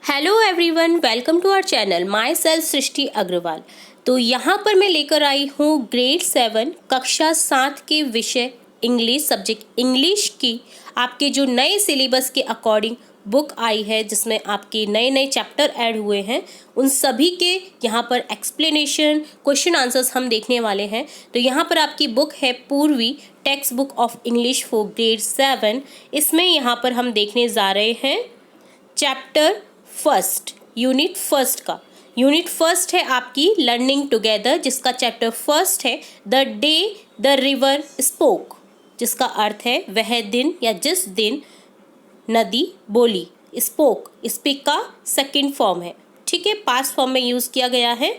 Hello everyone, welcome to our channel myself Srishti Agarwal. तो यहाँ पर मैं लेकर आई हूँ ग्रेड 7 कक्षा 7 के विषय इंग्लिश सब्जेक्ट इंग्लिश की आपके जो नए सिलेबस के अकॉर्डिंग बुक आई है, जिसमें आपके नए नए चैप्टर ऐड हुए हैं। उन सभी के यहाँ पर एक्सप्लेनेशन क्वेश्चन आंसर्स हम देखने वाले हैं। तो यहाँ पर आपकी बुक है पूर्वी text book of English for grade 7। इसमें यहाँ पर हम देखने जा रहे हैं चैप्टर फर्स्ट, यूनिट फर्स्ट का। यूनिट फर्स्ट है आपकी लर्निंग टुगेदर, जिसका चैप्टर फर्स्ट है the day the river spoke, जिसका अर्थ है वह दिन या जिस दिन नदी बोली। स्पोक स्पीक का सेकंड फॉर्म है, ठीक है, पास्ट फॉर्म में यूज किया गया है।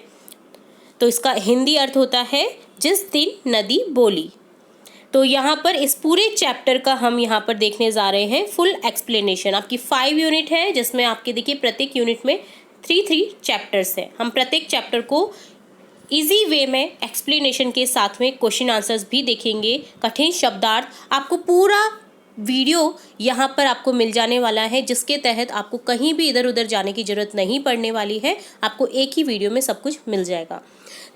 तो इसका हिंदी अर्थ होता है जिस दिन नदी बोली। तो यहाँ पर इस पूरे चैप्टर का हम यहाँ पर देखने जा रहे हैं फुल एक्सप्लेनेशन। आपकी 5 यूनिट है, जिसमें आपके देखिए प्रत्येक यूनिट में 3 चैप्टर्स हैं। हम प्रत्येक चैप्टर को इजी वे में एक्सप्लेनेशन के साथ में क्वेश्चन आंसर्स भी देखेंगे। कठिन शब्दार्थ आपको पूरा वीडियो यहाँ पर आपको मिल जाने वाला है, जिसके तहत आपको कहीं भी इधर उधर जाने की ज़रूरत नहीं पड़ने वाली है। आपको एक ही वीडियो में सब कुछ मिल जाएगा।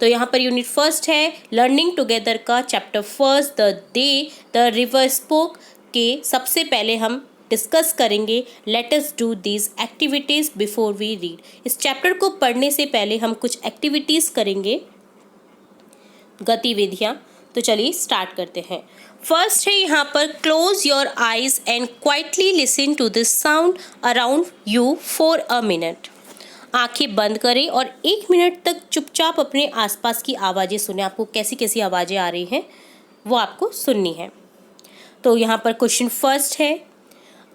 तो यहाँ पर यूनिट फर्स्ट है लर्निंग टुगेदर का chapter first the day the river spoke के सबसे पहले हम डिस्कस करेंगे let us do these activities before we read. इस चैप्टर को पढ़ने से पहले हम कुछ एक्टिविटीज़ करेंगे, गतिविधियाँ। तो चलिए स्टार्ट करते हैं। फर्स्ट है यहाँ पर close your eyes and quietly listen to this sound around you for a minute. आंखें बंद करें और 1 मिनट तक चुपचाप अपने आसपास की आवाज़ें सुने। आपको कैसी कैसी आवाज़ें आ रही हैं वो आपको सुननी है। तो यहाँ पर क्वेश्चन फर्स्ट है,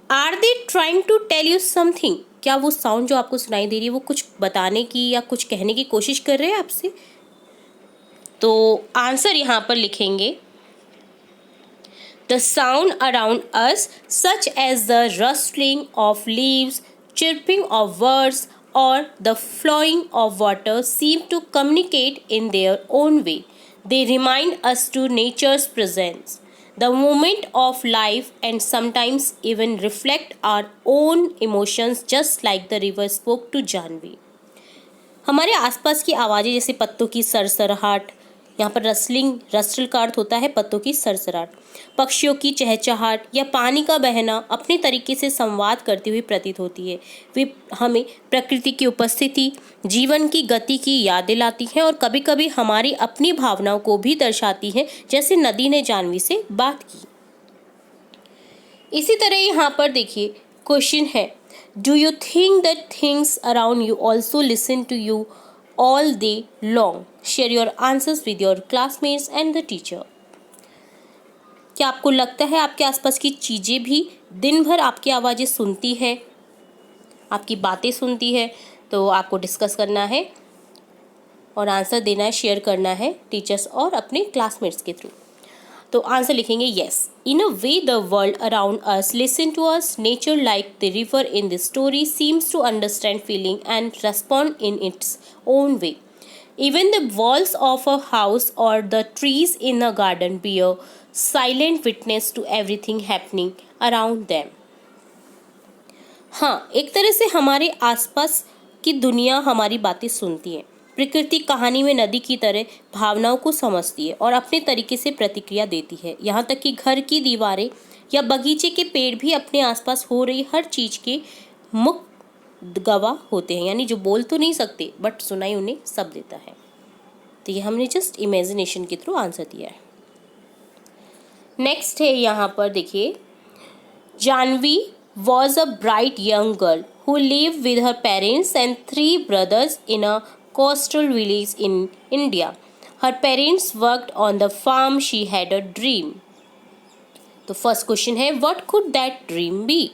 are they trying to tell you something. क्या वो साउंड जो आपको सुनाई दे रही है वो कुछ बताने की या कुछ कहने की कोशिश कर रहे हैं आपसे? तो आंसर यहाँ पर लिखेंगे the sound around us such as the rustling of leaves, chirping of birds, or the flowing of water seem to communicate in their own way. They remind us to nature's presence, the moment of life, and sometimes even reflect our own emotions, just like the river spoke to Janvi. हमारे आसपास की आवाज़ें जैसे पत्तों की सरसराहट, यहाँ पर रस्टल का अर्थ होता है पत्तों की सरसराहट, पक्षियों की चहचहाट या पानी का बहना अपने तरीके से संवाद करती हुई प्रतीत होती है। वे हमें प्रकृति की उपस्थिति, जीवन की गति की याद दिलाती हैं और कभी कभी हमारी अपनी भावनाओं को भी दर्शाती हैं, जैसे नदी ने जानवी से बात की। इसी तरह यहाँ पर देखिए क्वेश्चन है, do you think that things around you also listen to you all day long? Share your answers with your classmates and the teacher. क्या आपको लगता है आपके आसपास की चीज़ें भी दिन भर आपकी आवाज़ें सुनती है, आपकी बातें सुनती है? तो आपको डिस्कस करना है और आंसर देना है, शेयर करना है टीचर्स और अपने क्लासमेट्स के थ्रू। तो आंसर लिखेंगे yes, in a way the world around us listen to us, nature like the river in this story seems to understand feeling and respond in its own way. Even the walls of a house or the trees in a garden bear silent witness to everything happening around them. हाँ, एक तरह से हमारे आसपास की दुनिया हमारी बातें सुनती है। प्रकृति कहानी में नदी की तरह भावनाओं को समझती है और अपने तरीके से प्रतिक्रिया देती है। यहाँ तक कि घर की दीवारें या बगीचे के पेड़ भी अपने आसपास हो रही हर चीज़ के मुख्य गवाह होते हैं, यानी जो बोल तो नहीं सकते बट सुनाई उन्हें सब देता है। तो ये हमने जस्ट इमेजिनेशन के थ्रू आंसर दिया है। नेक्स्ट है यहाँ पर देखिए, Janvi was a bright young girl who live with her parents and 3 brothers in a coastal village in India. Her parents worked on the farm. She had a dream. तो first question है, what could that dream be?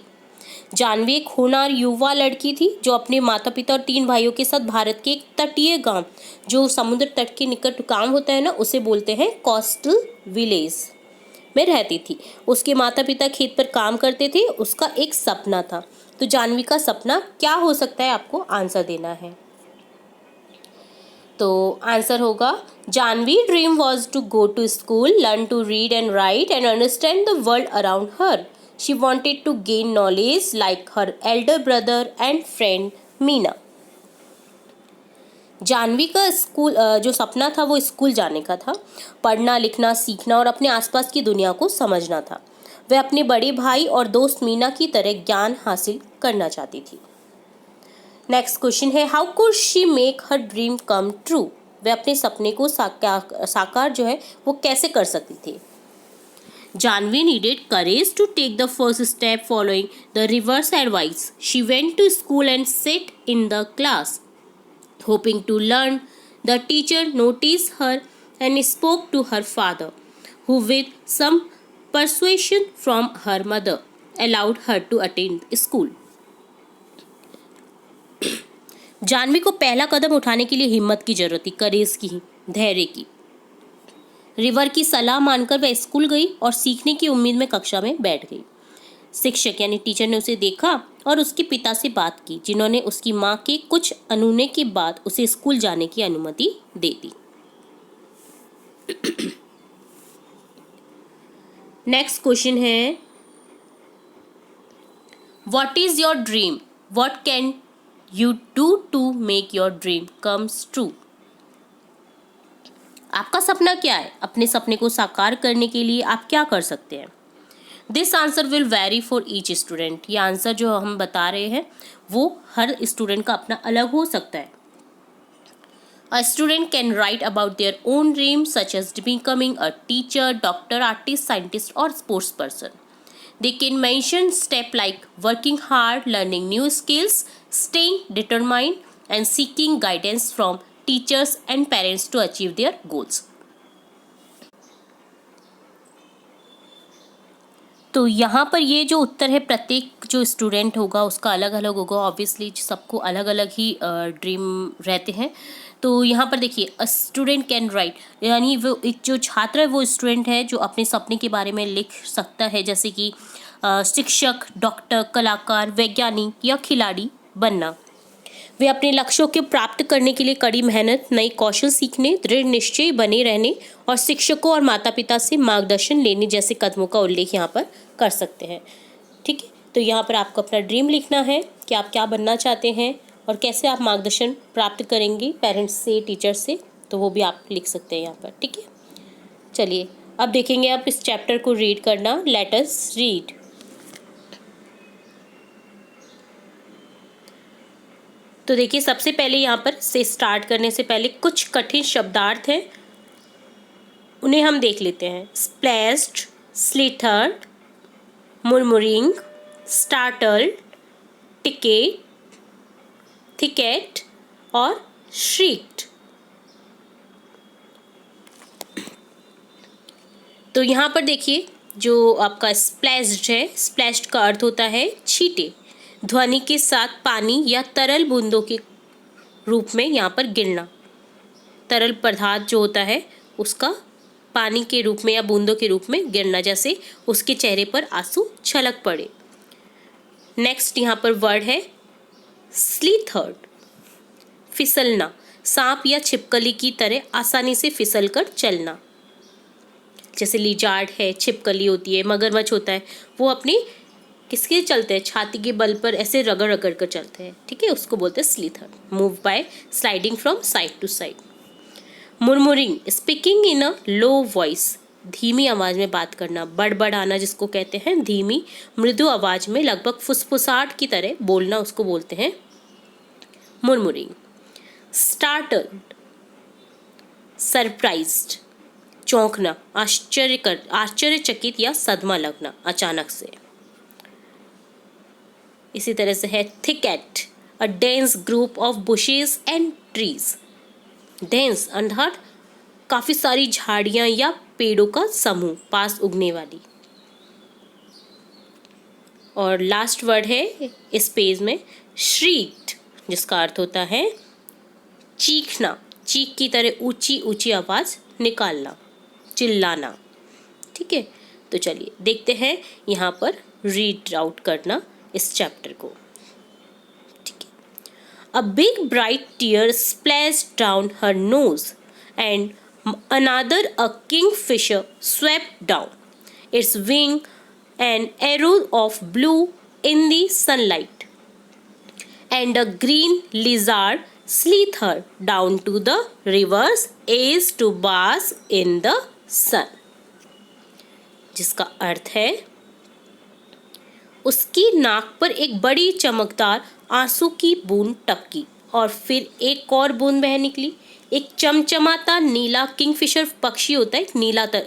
Janvi एक होनहार युवा लड़की थी जो अपने माता पिता और 3 भाइयों के साथ भारत के एक तटीय गांव, जो समुद्र तट के निकट गांव होता है ना, उसे बोलते हैं कोस्टल विलेज, में रहती थी। उसके माता पिता खेत पर काम करते थे। उसका एक सपना था। तो जानवी का सपना क्या हो सकता है, आपको आंसर देना है। तो आंसर होगा, Janvi dream was to go to school, learn to read and write and understand the world around her. She wanted to gain knowledge like her elder brother and friend Meena. Janvi का स्कूल जो सपना था वो school जाने का था, पढ़ना लिखना सीखना और अपने आसपास की दुनिया को समझना था। वह अपने बड़े भाई और दोस्त मीना की तरह ज्ञान हासिल करना चाहती थी। नेक्स्ट क्वेश्चन है, how could she make her dream come true. वह अपने सपने को साकार जो है वो कैसे कर सकती थी। Janvi needed courage to take the first step following the reverse advice. She went to school and sat in the class, hoping to learn. The teacher noticed her and spoke to her father, who, with some persuasion from her mother, allowed her to attend school. Janvi को पहला कदम उठाने के लिए हिम्मत की जरूरत थी, करेज की, धैर्य की। रिवर की सलाह मानकर वह स्कूल गई और सीखने की उम्मीद में कक्षा में बैठ गई। शिक्षक यानी टीचर ने उसे देखा और उसके पिता से बात की, जिन्होंने उसकी मां के कुछ अनुनय के बाद उसे स्कूल जाने की अनुमति दे दी। नेक्स्ट क्वेश्चन है, what is your dream, what can you do to make your dream comes true. आपका सपना क्या है, अपने सपने को साकार करने के लिए आप क्या कर सकते हैं। This answer will very for each student. ये आंसर जो हम बता रहे हैं वो हर स्टूडेंट का अपना अलग हो सकता है। A student can write about their own dream such as becoming a teacher, doctor, artist, scientist और sports person. They can mention step like working hard, learning new skills, staying determined and seeking guidance from teachers and parents to achieve their goals. तो यहाँ पर ये जो उत्तर है प्रत्येक जो student होगा उसका अलग अलग होगा। ऑब्वियसली सबको अलग अलग ही ड्रीम रहते हैं। तो यहाँ पर देखिए, अ स्टूडेंट कैन राइट, यानी वो एक जो छात्र है वो स्टूडेंट है जो अपने सपने के बारे में लिख सकता है, जैसे कि शिक्षक, डॉक्टर, कलाकार, वैज्ञानिक या खिलाड़ी बनना। वे अपने लक्ष्यों को प्राप्त करने के लिए कड़ी मेहनत, नई कौशल सीखने, दृढ़ निश्चय बने रहने और शिक्षकों और माता पिता से मार्गदर्शन लेने जैसे कदमों का उल्लेख यहाँ पर कर सकते हैं। ठीक है, तो यहाँ पर आपको अपना ड्रीम लिखना है कि आप क्या बनना चाहते हैं और कैसे आप मार्गदर्शन प्राप्त करेंगे पेरेंट्स से, टीचर से, तो वो भी आप लिख सकते हैं यहाँ पर। ठीक है, चलिए अब देखेंगे आप इस चैप्टर को रीड करना। Let us read. तो देखिए, सबसे पहले यहाँ पर से स्टार्ट करने से पहले कुछ कठिन शब्दार्थ हैं, उन्हें हम देख लेते हैं। स्प्लैश्ड, स्लिथर्ड, मुरमुरिंग, स्टार्टल्ड, टिकेट, थिकेट और श्रीक्ड। तो यहाँ पर देखिए, जो आपका स्प्लैश्ड है, स्प्लैश्ड का अर्थ होता है छींटे, ध्वनि के साथ पानी या तरल बूंदों के रूप में यहाँ पर गिरना। तरल पदार्थ जो होता है उसका पानी के रूप में या बूंदों के रूप में गिरना, जैसे उसके चेहरे पर आंसू छलक पड़े। नेक्स्ट यहाँ पर वर्ड है स्लीथर्ड, फिसलना, सांप या छिपकली की तरह आसानी से फिसल कर चलना। जैसे लिजार्ड है, छिपकली होती है, मगरमच्छ होता है, वो अपनी किसके चलते हैं, छाती के बल पर ऐसे रगड़ रगड़ कर चलते हैं। ठीक है, उसको बोलते हैं slithered. Move by sliding from side to side. Murmuring, speaking in a low voice, धीमी आवाज में बात करना, बड़बड़ाना जिसको कहते हैं, धीमी मृदु आवाज में लगभग फुसफुसाहट की तरह बोलना, उसको बोलते हैं मुरमुरिंग। स्टार्टल्ड, सरप्राइज्ड, चौंकना, आश्चर्यचकित या सदमा लगना अचानक से। इसी तरह से है thicket, a dense group of bushes and trees. Dense अर्थात काफी सारी झाड़ियां या पेड़ों का समूह, पास उगने वाली। और लास्ट वर्ड है इस पेज में श्रीक्ड, जिसका अर्थ होता है चीखना, चीख की तरह ऊंची ऊंची आवाज निकालना, चिल्लाना। ठीक है, तो चलिए देखते हैं यहाँ पर रीड आउट करना इस चैप्टर को। ठीक है। A big bright tear splashed down her nose and another a kingfisher swept down its wing an arrow of blue in the sunlight. and a green lizard slither down to the river's edge to bask in the sun. जिसका अर्थ है उसकी नाक पर एक बड़ी चमकदार आंसू की बूंद टपकी और फिर एक और बूंद बह निकली। एक चमचमाता नीला किंगफिशर पक्षी होता है,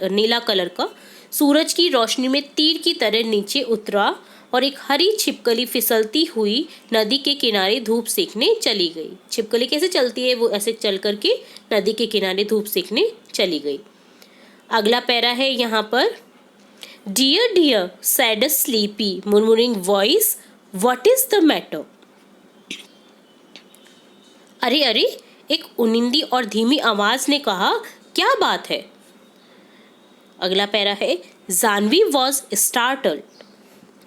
नीला कलर का, सूरज की रोशनी में तीर की तरह नीचे उतरा और एक हरी छिपकली फिसलती हुई नदी के किनारे धूप सेकने चली गई। छिपकली कैसे चलती है, वो ऐसे चल करके नदी के किनारे धूप सेकने चली गई। अगला पैरा है यहाँ पर, dear dear said a sleepy murmuring voice what is the matter. अरे अरे, एक उनिंदी और धीमी आवाज ने कहा, क्या बात है। अगला पैरा है, जानवी वॉज स्टार्टल्ड,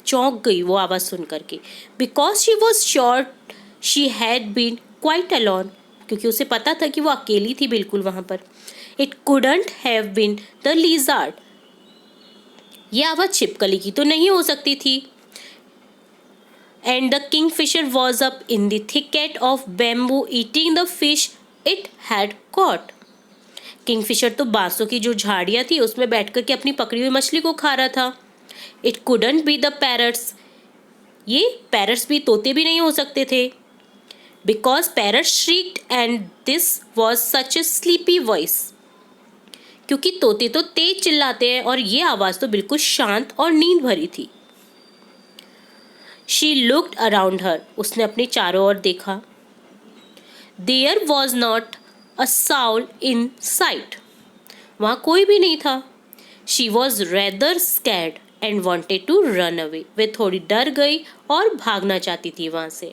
चौंक गई वो आवाज सुन करके, because she was sure she had been quite alone, क्योंकि उसे पता था कि वो अकेली थी बिल्कुल वहां पर। It couldn't have been the lizard, ये आवाज छिपकली की तो नहीं हो सकती थी। And the kingfisher was up in the thicket of bamboo eating the fish it had caught, kingfisher तो बांसों की जो झाड़ियां थी उसमें बैठ कर के अपनी पकड़ी हुई मछली को खा रहा था। It couldn't be the parrots, ये पैरट्स भी तोते भी नहीं हो सकते थे। Because parrots shrieked and this was such a sleepy voice, क्योंकि तोते तो तेज चिल्लाते हैं और ये आवाज तो बिल्कुल शांत और नींद भरी थी। शी लुक्ड अराउंड हर, उसने अपने चारों ओर देखा। There was not a soul in sight, वहां कोई भी नहीं था। She was rather scared and wanted to run away, वे थोड़ी डर गई और भागना चाहती थी वहां से।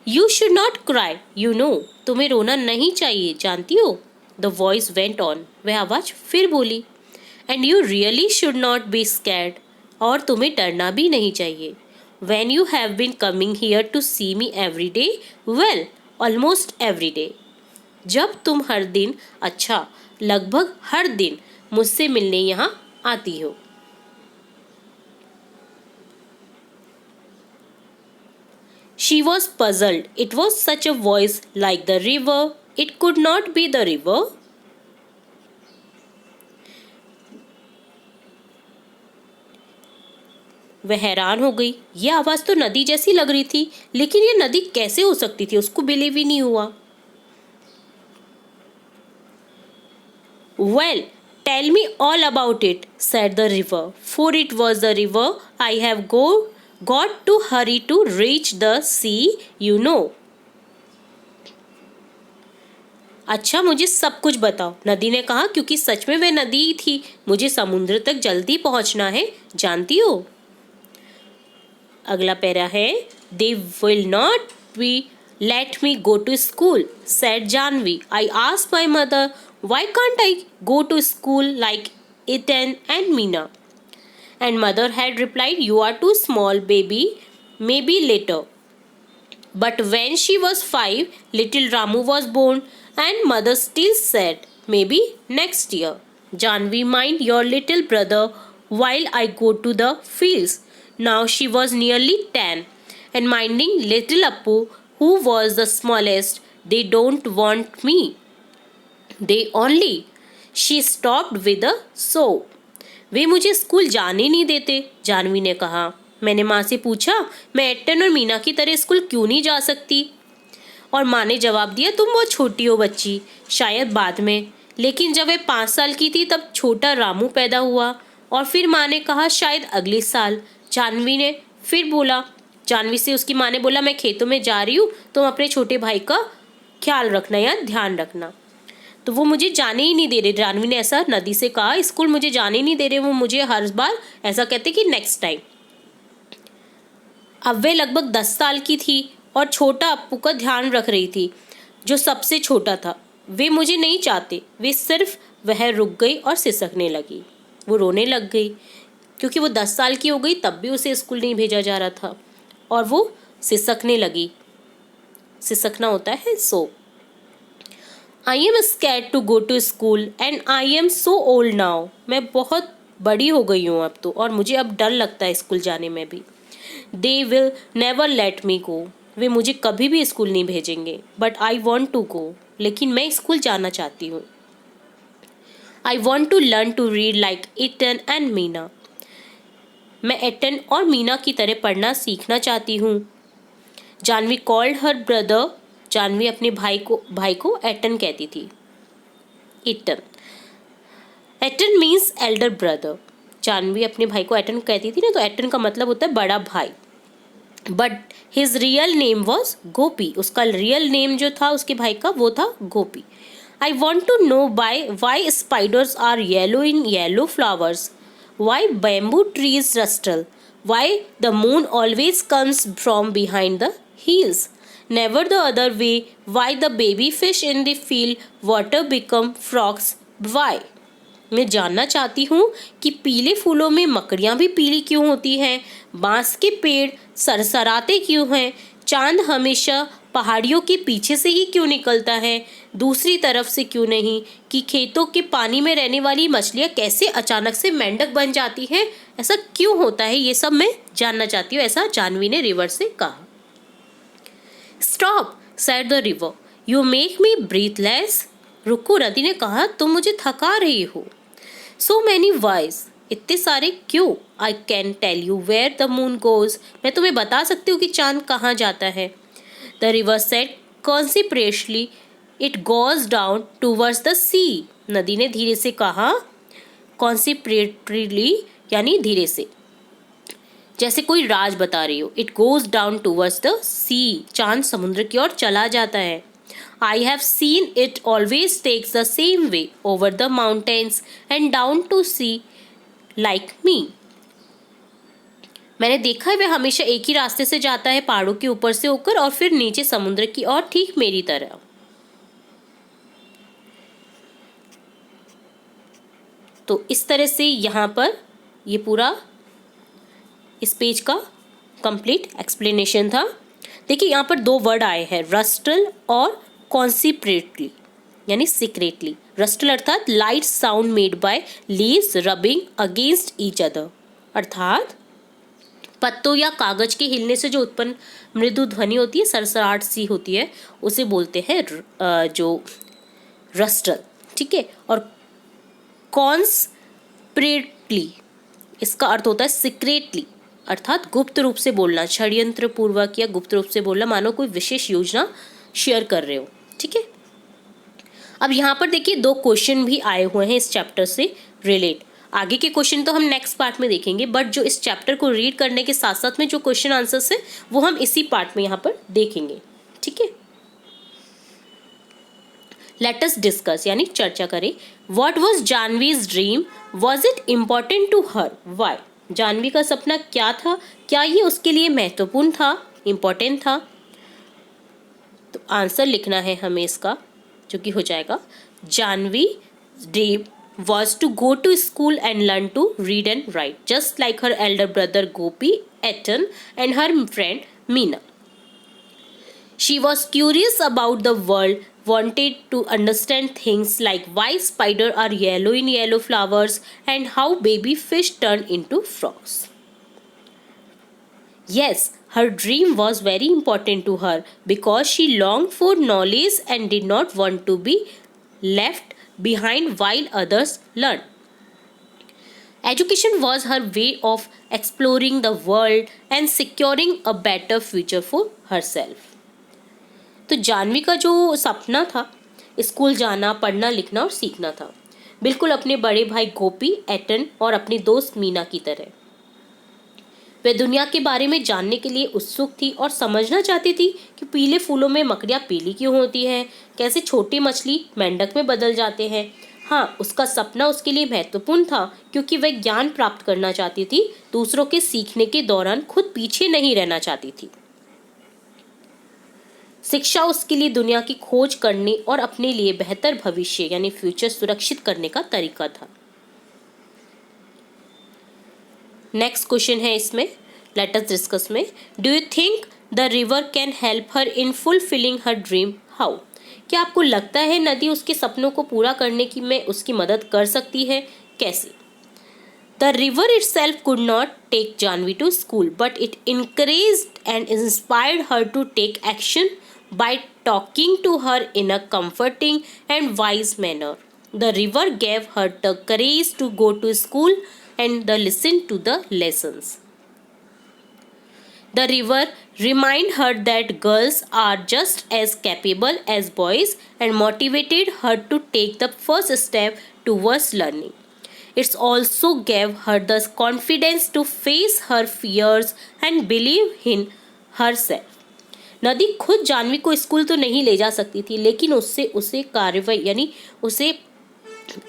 You should not cry you know, तुम्हें रोना नहीं चाहिए जानती हो। द वॉइस वेंट ऑन, वह आवाज फिर बोली। And you really should not be scared, और तुम्हें डरना भी नहीं चाहिए। When you have been coming here to see me every day, well, almost every day. जब तुम हर दिन, अच्छा लगभग हर दिन मुझसे मिलने यहाँ आती हो। She was puzzled. It was such a voice like the river. It could not be the river. वह हैरान हो गई, ये आवाज तो नदी जैसी लग रही थी, लेकिन ये नदी कैसे हो सकती थी, उसको बिलीव ही नहीं हुआ। Well tell me all about it said the river, for it was the river I have got to hurry to reach the sea you know. अच्छा मुझे सब कुछ बताओ, नदी ने कहा, क्योंकि सच में वह नदी ही थी, मुझे समुद्र तक जल्दी पहुंचना है, जानती हो। अगला पैरा है, they will not be let me go to school said Janvi, I asked my mother why can't I go to school like eaten and Meena, and mother had replied you are too small baby may be later. But when she was 5 little Ramu was born and mother still said may be next year. Janvi mind your little brother while I go to the fields. Now she was nearly 10 and minding little Appu, who was the smallest. They don't want me. They only. She stopped with a so. वे मुझे school जाने नहीं देते, जानवी ने कहा। मैंने माँ से पूछा मैं एट्टन और मीना की तरह स्कूल क्यों नहीं जा सकती, और माँ ने जवाब दिया तुम बहुत छोटी हो बच्ची, शायद बाद में। लेकिन जब वे 5 साल की थी तब छोटा रामू पैदा हुआ, और फिर माँ ने कहा शायद अगले साल। जानवी से उसकी माँ ने बोला मैं खेतों में जा रही हूँ, तुम अपने छोटे भाई का ख्याल रखना या ध्यान रखना। तो वो मुझे जाने ही नहीं दे रहे, जानवी ने ऐसा नदी से कहा, स्कूल मुझे जाने ही नहीं दे रहे, वो मुझे हर बार ऐसा कहते कि नेक्स्ट टाइम। अब वे लगभग 10 साल की थी और छोटा अप्पू का ध्यान रख रही थी जो सबसे छोटा था। वे मुझे नहीं चाहते, वे सिर्फ। वह रुक गई और सिसकने लगी, वो रोने लग गई क्योंकि वो 10 साल की हो गई तब भी उसे स्कूल नहीं भेजा जा रहा था, और वो सिसकने लगी। सिसकना होता है सो। I am scared to go to school and I am so old now. मैं बहुत बड़ी हो गई हूँ अब तो, और मुझे अब डर लगता है स्कूल जाने में भी। They will never let me go, वे मुझे कभी भी स्कूल नहीं भेजेंगे, but I want to go, लेकिन मैं स्कूल जाना चाहती हूँ। I want to learn to read like eaten and Meena, मैं एटन और मीना की तरह पढ़ना सीखना चाहती हूँ। Janvi called her brother, Janvi अपने भाई को एटन कहती थी। Ettan, Ettan means elder brother, Janvi अपने भाई को एटन कहती थी ना, तो एटन का मतलब होता है बड़ा भाई। But his real name was Gopi, उसका रियल नेम जो था उसके भाई का वो था Gopi. I want to know why spiders are yellow in yellow flowers, why bamboo trees rustle, why the moon always comes from behind the hills, never the other way, why the baby fish in the field water become frogs, why। मैं जानना चाहती हूँ कि पीले फूलों में मकड़ियाँ भी पीली क्यों होती हैं, बांस के पेड़ सरसराते क्यों हैं, चांद हमेशा पहाड़ियों के पीछे से ही क्यों निकलता है, दूसरी तरफ से क्यों नहीं, कि खेतों के पानी में रहने वाली मछलियाँ कैसे अचानक से मेंढक बन जाती हैं, ऐसा क्यों होता है, ये सब मैं जानना चाहती हूँ, ऐसा जानवी ने रिवर से कहा। Stop, said the river. You make me breathless. रुको, नदी ने कहा, तुम मुझे थका रही हो। So many whys, इतने सारे क्यों। I can tell you where the moon goes, मैं तुम्हें बता सकती हूँ कि चांद कहाँ जाता है। The river said considerately, it goes down towards the sea. नदी ने धीरे से कहा, considerately यानी धीरे से, जैसे कोई राज बता रही हो। It goes down towards the sea, चांद समुद्र की ओर चला जाता है। I have seen it always takes the same way over the mountains and down to sea like me, मैंने देखा है वह हमेशा एक ही रास्ते से जाता है, पहाड़ों के ऊपर से होकर और फिर नीचे समुद्र की ओर, ठीक मेरी तरह। तो इस तरह से यहाँ पर ये पूरा इस पेज का कंप्लीट एक्सप्लेनेशन था। देखिए यहाँ पर दो वर्ड आए हैं, रस्टल और कॉन्सिप्रेटली यानी सीक्रेटली। रस्टल अर्थात light sound made by leaves rubbing against each other, अर्थात पत्तों या कागज के हिलने से जो उत्पन्न मृदु ध्वनि होती है, सरसराहट सी होती है, उसे बोलते हैं जो रस्टल, ठीक है। और कॉन्स्पिरेटली, इसका अर्थ होता है सीक्रेटली, अर्थात गुप्त रूप से बोलना, षड्यंत्र पूर्वक या गुप्त रूप से बोलना, मानो कोई विशेष योजना शेयर कर रहे हो, ठीक है। अब यहाँ पर देखिए दो क्वेश्चन भी आए हुए हैं इस चैप्टर से रिलेट। आगे के क्वेश्चन तो हम नेक्स्ट पार्ट में देखेंगे, बट जो इस चैप्टर को रीड करने के साथ साथ में जो क्वेश्चन आंसर्स है वो हम इसी पार्ट में यहाँ पर देखेंगे, ठीक है। लेट अस डिस्कस यानी चर्चा करें। What was Janvi's dream, was it important to her, why, Janvi का सपना क्या था, क्या ये उसके लिए महत्वपूर्ण था, इम्पोर्टेंट था। तो आंसर लिखना है हमें इसका, जो कि हो जाएगा Janvi dream was to go to school and learn to read and write, just like her elder brother Gopi, Etan, and her friend Meena. She was curious about the world, wanted to understand things like why spiders are yellow in yellow flowers and how baby fish turn into frogs. Yes, her dream was very important to her because she longed for knowledge and did not want to be left behind while others learned. Education was her way of exploring the world and securing a better future for herself. तो जानवी का जो सपना था school जाना, पढ़ना, लिखना और सीखना था, बिल्कुल अपने बड़े भाई गोपी, एटन और अपनी दोस्त मीना की तरह। वह दुनिया के बारे में जानने के लिए उत्सुक थी और समझना चाहती थी कि पीले फूलों में मकड़ियाँ पीली क्यों होती हैं, कैसे छोटी मछली मेंढक में बदल जाते हैं। हाँ, उसका सपना उसके लिए महत्वपूर्ण था क्योंकि वह ज्ञान प्राप्त करना चाहती थी, दूसरों के सीखने के दौरान खुद पीछे नहीं रहना चाहती थी। शिक्षा उसके लिए दुनिया की खोज करने और अपने लिए बेहतर भविष्य यानी फ्यूचर सुरक्षित करने का तरीका था। नेक्स्ट क्वेश्चन है इसमें, लेट अस डिस्कस में, do you think the river can help her in fulfilling her dream, how, क्या आपको लगता है नदी उसके सपनों को पूरा करने की में उसकी मदद कर सकती है, कैसे। The river itself could not take Janvi to school, but it encouraged and inspired her to take action by talking to her in a comforting and wise manner. The river gave her the courage to go to school and listen to the lessons. The river reminded her that girls are just as capable as boys and motivated her to take the first step towards learning. It also gave her the confidence to face her fears and believe in herself. नदी खुद जानवी को school तो नहीं ले जा सकती थी, लेकिन उससे उसे कार्रवाई यानी उसे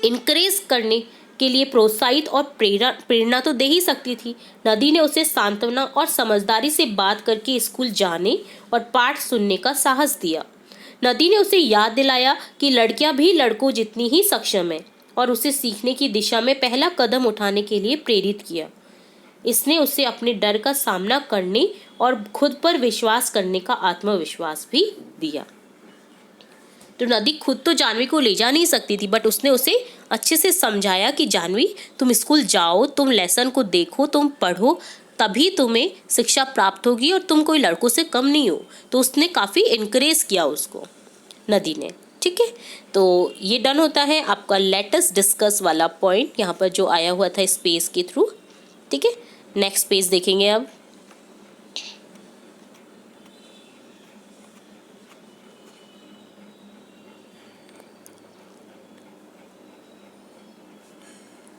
इनकरेज करने के लिए प्रोत्साहित और प्रेरणा तो दे ही सकती थी। नदी ने उसे सांत्वना और समझदारी से बात करके स्कूल जाने और पाठ सुनने का साहस दिया। नदी ने उसे याद दिलाया कि लड़कियां भी लड़कों जितनी ही सक्षम है और उसे सीखने की दिशा में पहला कदम उठाने के लिए प्रेरित किया। इसने उसे अपने डर का सामना करने और खुद पर विश्वास करने का आत्मविश्वास भी दिया। तो नदी खुद तो जानवी को ले जा नहीं सकती थी, बट उसने उसे अच्छे से समझाया कि जानवी तुम स्कूल जाओ, तुम लेसन को देखो, तुम पढ़ो, तभी तुम्हें शिक्षा प्राप्त होगी और तुम कोई लड़कों से कम नहीं हो। तो उसने काफ़ी इनकरेज किया उसको, नदी ने। ठीक है, तो ये डन होता है आपका लेटेस्ट डिस्कस वाला पॉइंट यहाँ पर जो आया हुआ था स्पेस के थ्रू। ठीक है, नेक्स्ट पेज देखेंगे अब।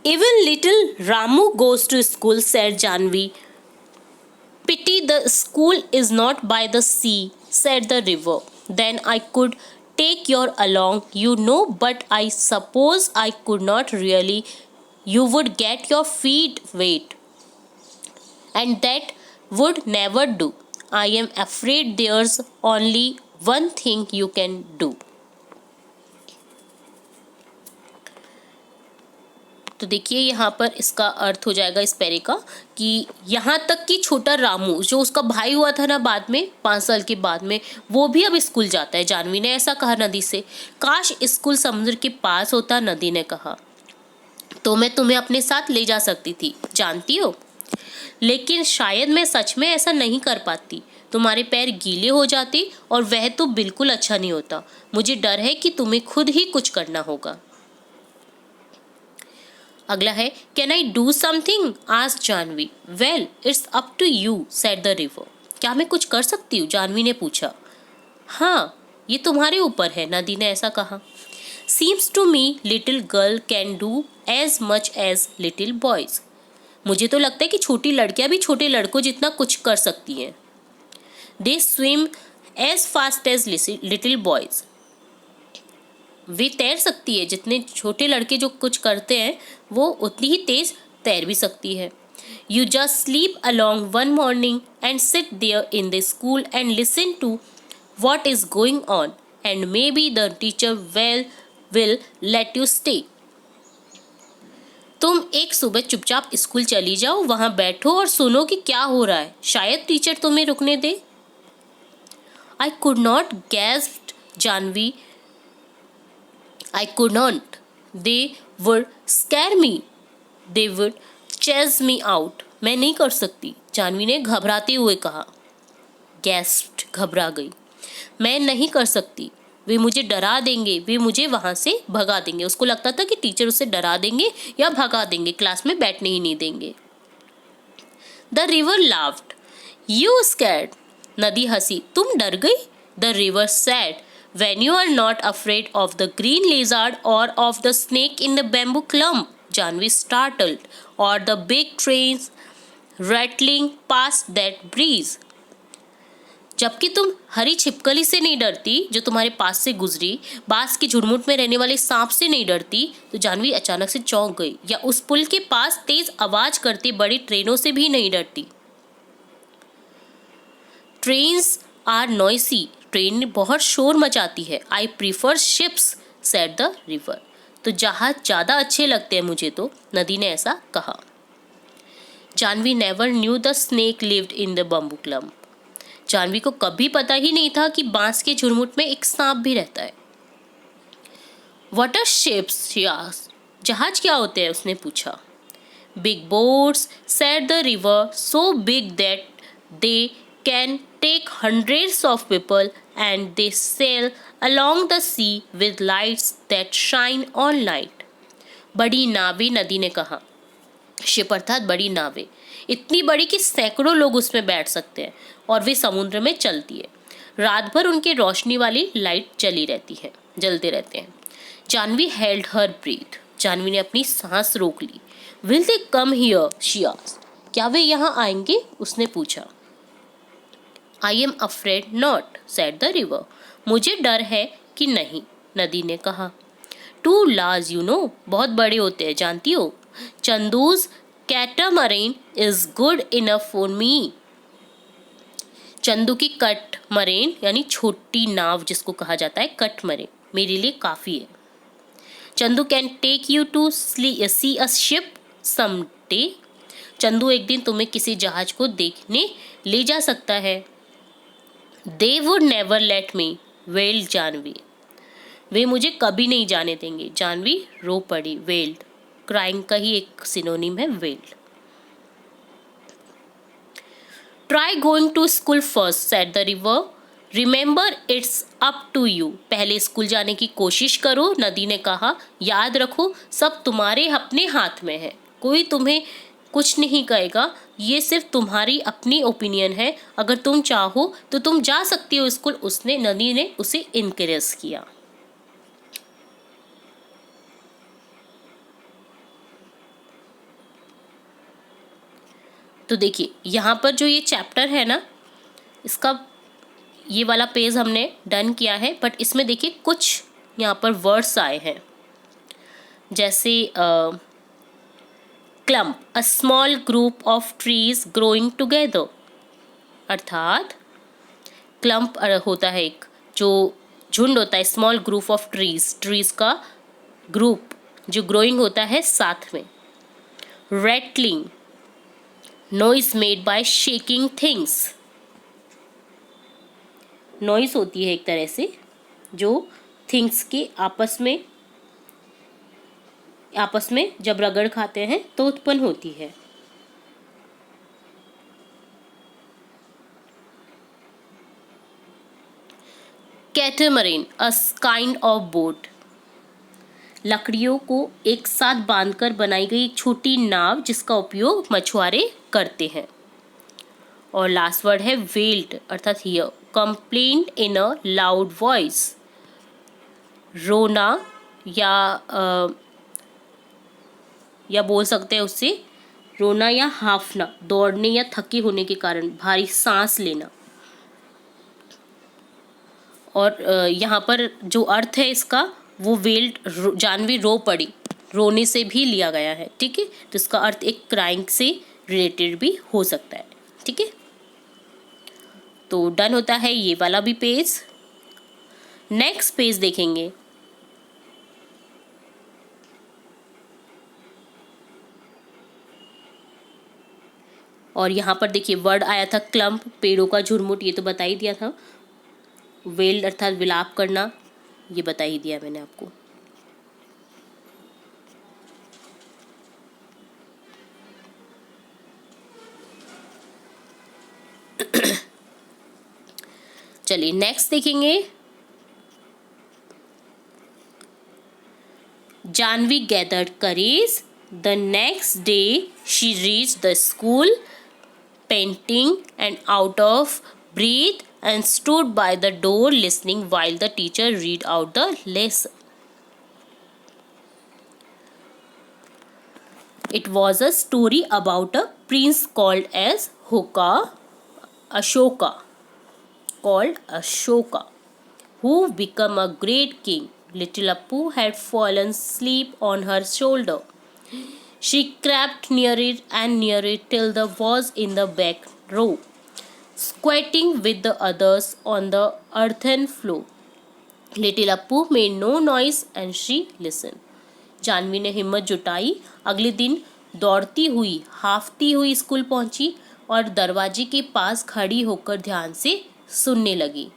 Even little Ramu goes to school, said Janvi. Pity the school is not by the sea, said the river. Then I could take you along, you know, but I suppose I could not really. You would get your feet wet, and that would never do. I am afraid there's only one thing you can do. तो देखिए यहाँ पर इसका अर्थ हो जाएगा इस पैरे का कि यहाँ तक कि छोटा रामू जो उसका भाई हुआ था ना बाद में 5 साल के बाद में, वो भी अब स्कूल जाता है। जानवी ने ऐसा कहा नदी से। काश स्कूल समुद्र के पास होता, नदी ने कहा, तो मैं तुम्हें अपने साथ ले जा सकती थी, जानती हो, लेकिन शायद मैं सच में ऐसा नहीं कर पाती। तुम्हारे पैर गीले हो जाते और वह तो बिल्कुल अच्छा नहीं होता। मुझे डर है कि तुम्हें खुद ही कुछ करना होगा। अगला है, can I do something, asked Janvi. Well it's up to you, said the river. क्या मैं कुछ कर सकती हूँ, जानवी ने पूछा। हाँ, ये तुम्हारे ऊपर है, नदी ने ऐसा कहा। Seems to me little girl can do as much as little boys. मुझे तो लगता है कि छोटी लड़कियां भी छोटे लड़कों जितना कुछ कर सकती हैं। They swim as fast as little boys. वे तैर सकती है, जितने छोटे लड़के जो कुछ करते हैं वो उतनी ही तेज तैर भी सकती है। You just sleep along one morning and sit there in the school and listen to what is going on and may be the teacher will let you stay. तुम एक सुबह चुपचाप स्कूल चली जाओ, वहां बैठो और सुनो कि क्या हो रहा है, शायद टीचर तुम्हें रुकने दे। I could not gasped Janvi. I could not. They would scare me. They would chase me out. मैं नहीं कर सकती, जानवी ने घबराते हुए कहा। Gasped, घबरा गई। मैं नहीं कर सकती, वे मुझे डरा देंगे, वे मुझे वहाँ से भगा देंगे। उसको लगता था कि टीचर उसे डरा देंगे या भगा देंगे, क्लास में बैठने ही नहीं देंगे। The river laughed. You scared? नदी हंसी। तुम डर गई? The river said. When you are not afraid of the green lizard or of the snake in the bamboo clump, Janvi startled, or the big trains rattling past that breeze. जबकि तुम हरी छिपकली से नहीं डरती जो तुम्हारे पास से गुजरी, बांस की झुरमुट में रहने वाले सांप से नहीं डरती, तो जानवी अचानक से चौंक गई, या उस पुल के पास तेज आवाज करती बड़ी ट्रेनों से भी नहीं डरती। ट्रेन्स आर नॉइसी, ट्रेन बहुत शोर मचाती है। I prefer ships, said the river. तो जहाज ज़्यादा अच्छे लगते हैं मुझे तो, नदी ने ऐसा कहा। Janvi never knew the snake lived in the bamboo clump. Janvi को कभी पता ही नहीं था कि बांस के झुरमुट में एक सांप भी रहता है। What are ships, she asked. जहाज क्या होते हैं, उसने पूछा। Big boats, said the river, so big that they can take hundreds of people, and they sail along the sea with lights that shine all night. बड़ी नावें, नदी ने कहा। शिप अर्थात बड़ी नावें, इतनी बड़ी कि सैकड़ों लोग उसमें बैठ सकते हैं और वे समुद्र में चलती है। रात भर उनके रोशनी वाली लाइट जलते रहते हैं। Janvi held her breath, Janvi ने अपनी सांस रोक ली। Will they come here, she asked, क्या वे यहाँ आएंगे, उसने पूछा। I am afraid not, said the river, मुझे डर है कि नहीं, नदी ने कहा। टू लार्ज यू नो, बहुत बड़े होते हैं, जानती हो। Chandu's catamaran is good enough for me, Chandu की कटमरेन यानी छोटी नाव जिसको कहा जाता है कटमरेन, मेरे लिए काफ़ी है। Chandu can take you to see a ship some day, Chandu एक दिन तुम्हें किसी जहाज को देखने ले जा सकता है। They would never let me, wailed Janvi, वे मुझे कभी नहीं जाने देंगे, जानवी रो पड़ी। वेल्ड क्राइंग का ही एक सिनोनिम है वेल्ड। Try going to school first, said the river, remember it's up to you, पहले स्कूल जाने की कोशिश करो, नदी ने कहा, याद रखो सब तुम्हारे अपने हाथ में है, कोई तुम्हें कुछ नहीं कहेगा, ये सिर्फ तुम्हारी अपनी ओपिनियन है, अगर तुम चाहो तो तुम जा सकती हो स्कूल, उसने, नदी ने उसे इनकरेज किया। तो देखिए यहाँ पर जो ये चैप्टर है ना, इसका ये वाला पेज हमने डन किया है, बट इसमें देखिए कुछ यहाँ पर वर्ड्स आए हैं, जैसे clump, a small group of trees growing together, अर्थात क्लम्प होता है एक जो झुंड होता है, स्मॉल ग्रुप ऑफ ट्रीज का ग्रुप जो ग्रोइंग होता है साथ में। Rattling, noise made by shaking things, noise होती है एक तरह से जो थिंग्स के आपस में जब रगड़ खाते हैं तो उत्पन्न होती है। कैटामरीन, अ काइंड ऑफ बोट, लकड़ियों को एक साथ बांधकर बनाई गई एक छोटी नाव जिसका उपयोग मछुआरे करते हैं। और लास्ट वर्ड है वेल्ड, अर्थात here, complaint in a loud voice, रोना या बोल सकते हैं उससे रोना या हाफना, दौड़ने या थके होने के कारण भारी सांस लेना। और यहाँ पर जो अर्थ है इसका वो वेल्ड, जानवी रो पड़ी, रोने से भी लिया गया है, ठीक है। तो इसका अर्थ एक क्राइंग से रिलेटेड भी हो सकता है, ठीक है। तो डन होता है ये वाला भी पेज। नेक्स्ट पेज देखेंगे। और यहाँ पर देखिए वर्ड आया था क्लम्प, पेड़ों का झुरमुट, ये तो बता ही दिया था। वेल्ड अर्थात विलाप करना, ये बता ही दिया मैंने आपको। चलिए नेक्स्ट देखेंगे। Janvi gathered courage, the next day she reached the school panting and out of breath and stood by the door listening while the teacher read out the lesson. It was a story about a prince called Ashoka, who became a great king. Little Appu had fallen asleep on her shoulder. She crept near it till the was in the back row, squatting with the others on the earthen floor. Little Appu made no noise and she listened. Janvi ने हिम्मत जुटाई, अगले दिन दौड़ती हुई हाफती हुई school पहुंची और दरवाजे के पास खड़ी होकर ध्यान से सुनने लगी।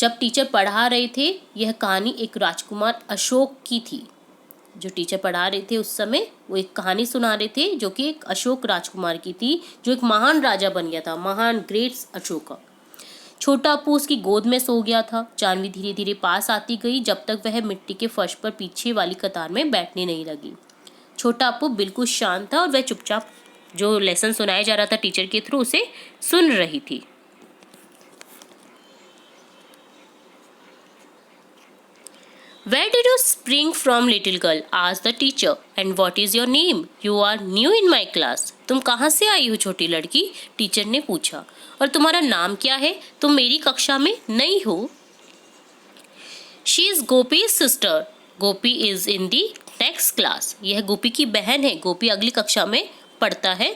जब टीचर पढ़ा रहे थे, यह कहानी एक राजकुमार अशोक की थी। जो टीचर पढ़ा रहे थे उस समय वो एक कहानी सुना रहे थे जो कि एक अशोक राजकुमार की थी, जो एक महान राजा बन गया था, महान ग्रेट अशोका। छोटा अप्पू उसकी गोद में सो गया था। जानवी धीरे धीरे पास आती गई जब तक वह मिट्टी के फर्श पर पीछे वाली कतार में बैठने नहीं लगी। छोटा अप्पू बिल्कुल शांत था और वह चुपचाप जो लेसन सुनाया जा रहा था टीचर के थ्रू उसे सुन रही थी। Where did you spring from, little girl? asked the teacher. And what is your name? You are new in my class. तुम कहाँ से आई हो छोटी लड़की? टीचर ने पूछा। और तुम्हारा नाम क्या है? तुम मेरी कक्षा में नई हो। She is Gopi's sister. Gopi is in the next class. यह गोपी की बहन है। गोपी अगली कक्षा में पढ़ता है।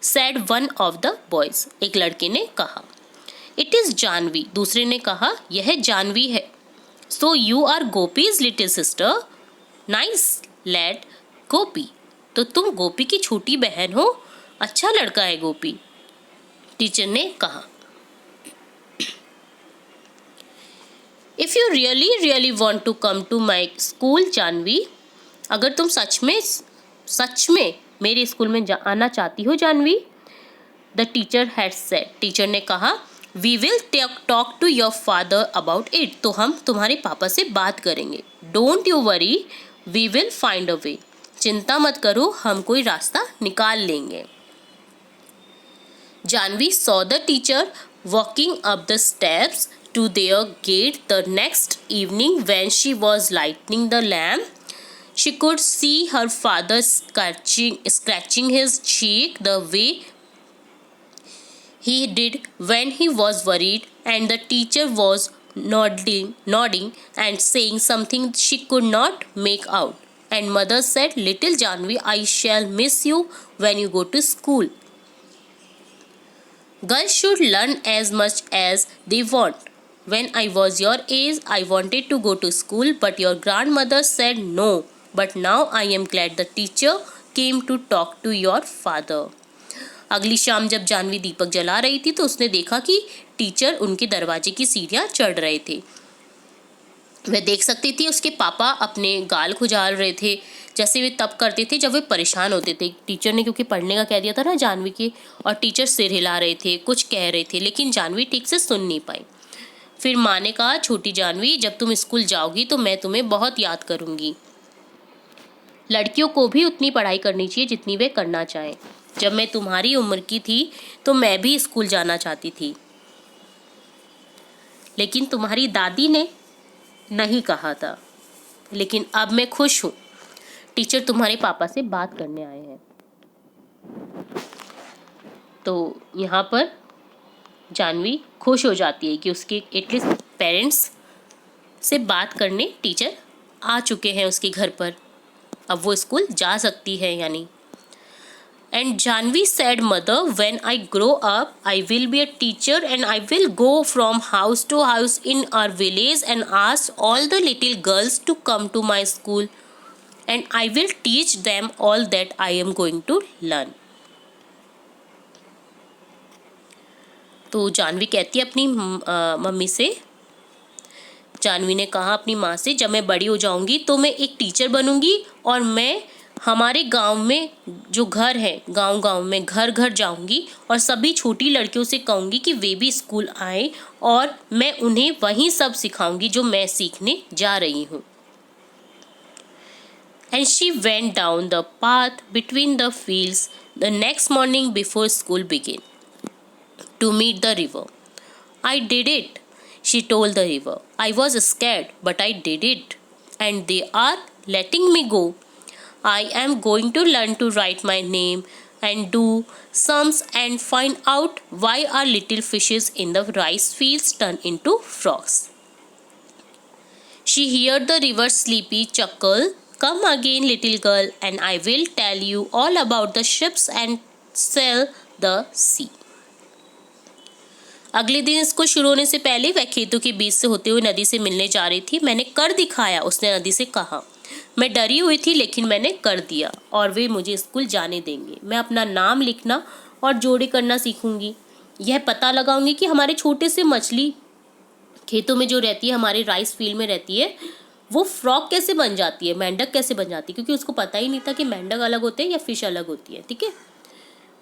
Said one of the boys. एक लड़के ने कहा। It is Janvi. दूसरे ने कहा यह जानवी है। So you are Gopi's little sister? Nice lad, गोपी। तो तुम गोपी की छोटी बहन हो? अच्छा लड़का है गोपी, टीचर ने कहा। If you really want to come to my school, Janvi, अगर तुम सच में मेरे स्कूल में आना चाहती हो Janvi, the teacher had said, teacher ने कहा, We will talk to your father about it. तो हम तुम्हारे पापा से बात करेंगे। Don't you worry, we will find a way. चिंता मत करो, हम कोई रास्ता निकाल लेंगे। Janvi saw the teacher walking up the steps to their gate the next evening when she was lighting the lamp. She could see her father scratching his cheek the way he did when he was worried, and the teacher was nodding and saying something she could not make out. And mother said, Little Janvi, I shall miss you when you go to school. Girls should learn as much as they want. When I was your age, I wanted to go to school, but your grandmother said no. But now I am glad the teacher came to talk to your father. अगली शाम जब जानवी दीपक जला रही थी तो उसने देखा कि टीचर उनके दरवाजे की सीढ़ियाँ चढ़ रहे थे। वह देख सकती थी उसके पापा अपने गाल खुजाल रहे थे, जैसे वे तब करते थे जब वे परेशान होते थे। टीचर ने क्योंकि पढ़ने का कह दिया था ना जानवी के, और टीचर सिर हिला रहे थे, कुछ कह रहे थे, लेकिन जानवी ठीक से सुन नहीं पाई। फिर माँ ने कहा, छोटी जानवी, जब तुम स्कूल जाओगी तो मैं तुम्हें बहुत याद करूँगी। लड़कियों को भी उतनी पढ़ाई करनी चाहिए जितनी वे करना चाहें। जब मैं तुम्हारी उम्र की थी तो मैं भी स्कूल जाना चाहती थी, लेकिन तुम्हारी दादी ने नहीं कहा था। लेकिन अब मैं खुश हूँ, टीचर तुम्हारे पापा से बात करने आए हैं। तो यहाँ पर जानवी खुश हो जाती है कि उसके एटलीस्ट पेरेंट्स से बात करने टीचर आ चुके हैं उसके घर पर, अब वो स्कूल जा सकती है यानी। And Janvi said, Mother, when I grow up, I will be a teacher and I will go from house to house in our village and ask all the little girls to come to my school, and I will teach them all that I am going to learn. तो जानवी कहती है अपनी mummy से, जानवी ने कहा अपनी माँ से, जब मैं बड़ी हो जाऊँगी तो मैं एक टीचर बनूँगी और मैं हमारे गांव में जो घर है, गांव में घर घर जाऊंगी और सभी छोटी लड़कियों से कहूँगी कि वे भी स्कूल आएं और मैं उन्हें वही सब सिखाऊंगी जो मैं सीखने जा रही हूँ। And she went down the path between the fields the next morning before school began to meet the river. I did it, she told the river. I was scared, but I did it, and they are letting me go. I am going to learn to write my name and do sums and find out why our little fishes in the rice fields turn into frogs. She heard the river sleepy chuckle, Come again, little girl, and I will tell you all about the ships and sail the sea. अगले दिन school शुरू होने से पहले वह खेतों के बीच से होते हुए नदी से मिलने जा रही थी। मैंने कर दिखाया, उसने नदी से कहा। मैं डरी हुई थी लेकिन मैंने कर दिया और वे मुझे स्कूल जाने देंगे। मैं अपना नाम लिखना और जोड़े करना सीखूंगी। यह पता लगाऊंगी कि हमारे छोटे से मछली खेतों में जो रहती है, हमारे राइस फील्ड में रहती है, वो फ्रॉग कैसे बन जाती है, मेंढक कैसे बन जाती है, क्योंकि उसको पता ही नहीं था कि मेंढक अलग होते हैं या फिश अलग होती है। ठीक है।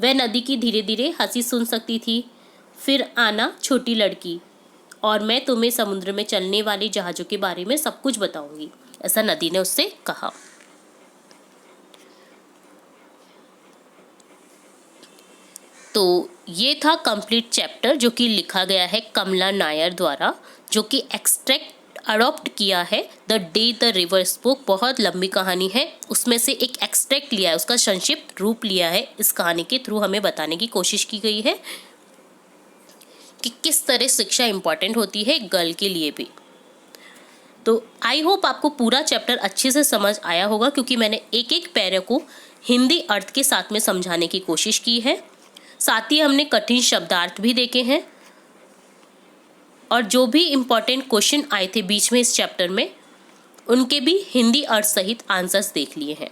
वह नदी की धीरे धीरे हंसी सुन सकती थी। फिर आना छोटी लड़की, और मैं तुम्हें समुद्र में चलने वाले जहाज़ों के बारे में सब कुछ बताऊंगी, ऐसा नदी ने उससे कहा। तो ये था कंप्लीट चैप्टर जो कि लिखा गया है कमला नायर द्वारा, जो कि एक्सट्रैक्ट अडॉप्ट किया है the day the river spoke. बहुत लंबी कहानी है, उसमें से एक एक्सट्रैक्ट लिया है, उसका संक्षिप्त रूप लिया है। इस कहानी के थ्रू हमें बताने की कोशिश की गई है कि किस तरह शिक्षा इम्पॉर्टेंट होती है गर्ल के लिए भी। तो आई होप आपको पूरा चैप्टर अच्छे से समझ आया होगा, क्योंकि मैंने एक एक पैरे को हिंदी अर्थ के साथ में समझाने की कोशिश की है। साथ ही हमने कठिन शब्दार्थ भी देखे हैं, और जो भी इम्पोर्टेंट क्वेश्चन आए थे बीच में इस चैप्टर में, उनके भी हिंदी अर्थ सहित आंसर्स देख लिए हैं।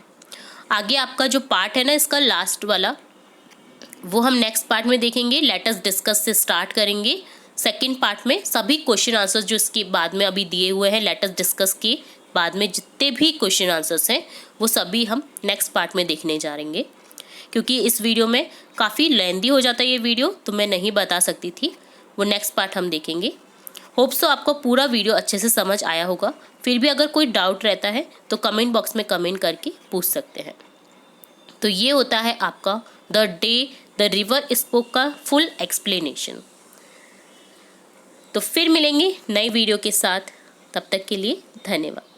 आगे आपका जो पार्ट है ना, इसका लास्ट वाला, वो हम नेक्स्ट पार्ट में देखेंगे। लेट अस डिस्कस से स्टार्ट करेंगे। सेकंड पार्ट में सभी क्वेश्चन आंसर्स जो इसके बाद में अभी दिए हुए हैं लेट अस डिस्कस के बाद में, जितने भी क्वेश्चन आंसर्स हैं वो सभी हम नेक्स्ट पार्ट में देखने जा रहे हैं। क्योंकि इस वीडियो में काफ़ी लेंदी हो जाता है ये वीडियो, तो मैं नहीं बता सकती थी, वो नेक्स्ट पार्ट हम देखेंगे। होप सो आपको पूरा वीडियो अच्छे से समझ आया होगा। फिर भी अगर कोई डाउट रहता है तो कमेंट बॉक्स में कमेंट करके पूछ सकते हैं। तो ये होता है आपका the day the river spoke का फुल एक्सप्लेनेशन। तो फिर मिलेंगे नई वीडियो के साथ, तब तक के लिए धन्यवाद।